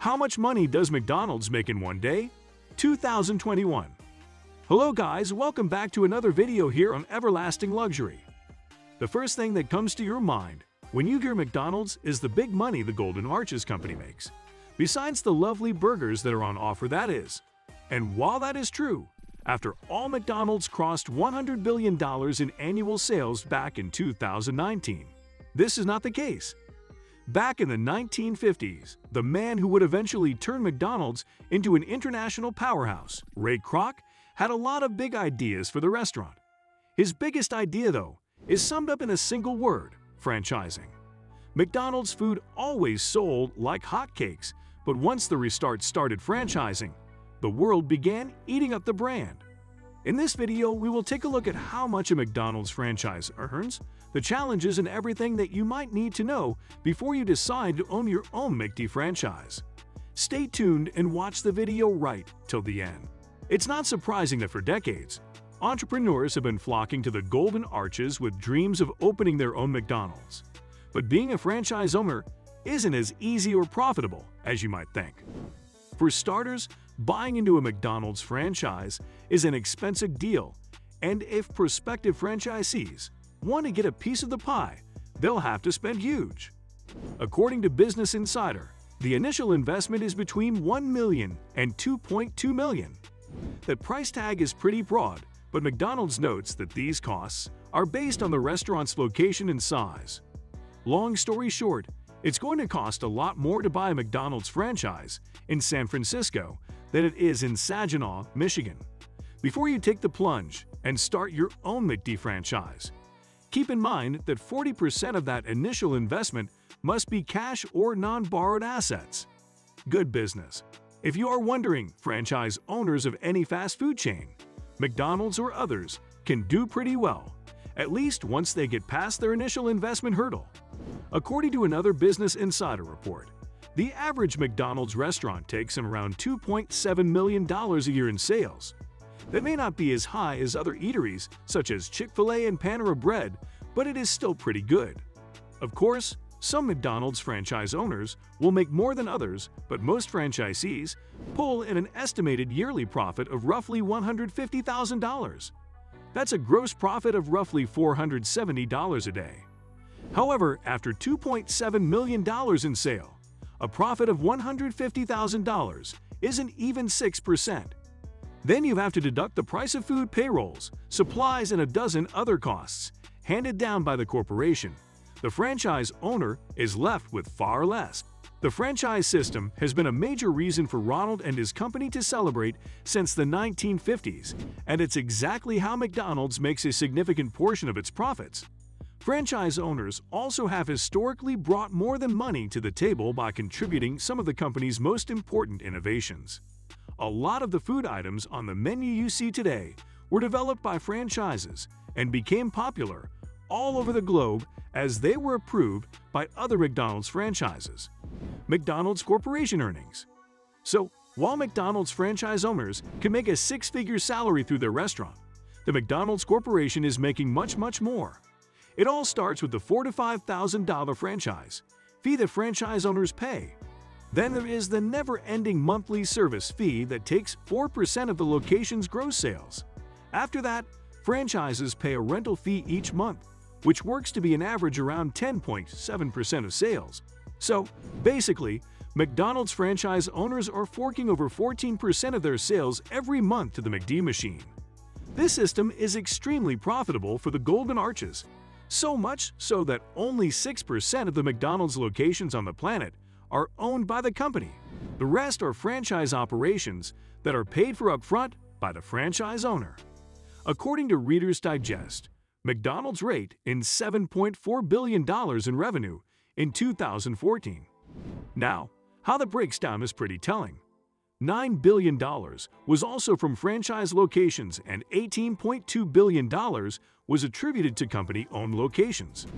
How much money does McDonald's make in one day? 2021. Hello guys, welcome back to another video here on Everlasting Luxury. The first thing that comes to your mind when you hear McDonald's is the big money the Golden Arches company makes. Besides the lovely burgers that are on offer, that is. And while that is true, after all, McDonald's crossed $100 billion in annual sales back in 2019. This is not the case. Back in the 1950s, the man who would eventually turn McDonald's into an international powerhouse, Ray Kroc, had a lot of big ideas for the restaurant. His biggest idea, though, is summed up in a single word: franchising. McDonald's food always sold like hotcakes, but once the restart started franchising, the world began eating up the brand. In this video, we will take a look at how much a McDonald's franchise earns, the challenges, and everything that you might need to know before you decide to own your own McD franchise. Stay tuned and watch the video right till the end. It's not surprising that for decades, entrepreneurs have been flocking to the Golden Arches with dreams of opening their own McDonald's. But being a franchise owner isn't as easy or profitable as you might think. For starters, buying into a McDonald's franchise is an expensive deal, and if prospective franchisees want to get a piece of the pie, they'll have to spend huge. According to Business Insider, the initial investment is between $1 million and $2.2 million. That price tag is pretty broad, but McDonald's notes that these costs are based on the restaurant's location and size. Long story short, it's going to cost a lot more to buy a McDonald's franchise in San Francisco than it is in Saginaw, Michigan. Before you take the plunge and start your own McD franchise, keep in mind that 40% of that initial investment must be cash or non-borrowed assets. Good business. If you are wondering, franchise owners of any fast food chain, McDonald's or others, can do pretty well, at least once they get past their initial investment hurdle. According to another Business Insider report, the average McDonald's restaurant takes in around $2.7 million a year in sales. That may not be as high as other eateries such as Chick-fil-A and Panera Bread, but it is still pretty good. Of course, some McDonald's franchise owners will make more than others, but most franchisees pull in an estimated yearly profit of roughly $150,000. That's a gross profit of roughly $470 a day. However, after $2.7 million in sale, a profit of $150,000 isn't even 6%. Then you have to deduct the price of food, payrolls, supplies, and a dozen other costs handed down by the corporation. The franchise owner is left with far less. The franchise system has been a major reason for Ronald and his company to celebrate since the 1950s, and it's exactly how McDonald's makes a significant portion of its profits. Franchise owners also have historically brought more than money to the table by contributing some of the company's most important innovations. A lot of the food items on the menu you see today were developed by franchises and became popular all over the globe as they were approved by other McDonald's franchises. McDonald's Corporation earnings. So, while McDonald's franchise owners can make a six-figure salary through their restaurant, the McDonald's Corporation is making much more. It all starts with the $4,000 to $5,000 franchise fee that franchise owners pay. Then there is the never-ending monthly service fee that takes 4% of the location's gross sales. After that, franchises pay a rental fee each month, which works to be an average around 10.7% of sales. So, basically, McDonald's franchise owners are forking over 14% of their sales every month to the McD machine. This system is extremely profitable for the Golden Arches, so much so that only 6% of the McDonald's locations on the planet are owned by the company. The rest are franchise operations that are paid for upfront by the franchise owner. According to Reader's Digest, McDonald's raked in $7.4 billion in revenue in 2014. Now, how that breaks down is pretty telling. $9 billion was also from franchise locations and $18.2 billion was attributed to company-owned locations.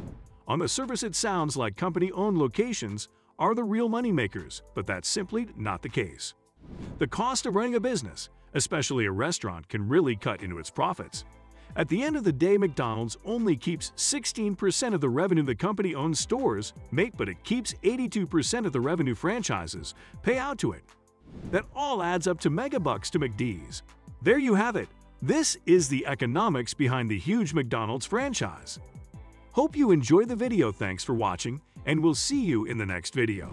On the surface, it sounds like company-owned locations are the real moneymakers, but that's simply not the case. The cost of running a business, especially a restaurant, can really cut into its profits. At the end of the day, McDonald's only keeps 16% of the revenue the company-owned stores make, but it keeps 82% of the revenue franchises pay out to it. That all adds up to megabucks to McD's. There you have it. This is the economics behind the huge McDonald's franchise. Hope you enjoyed the video. Thanks for watching, and we'll see you in the next video.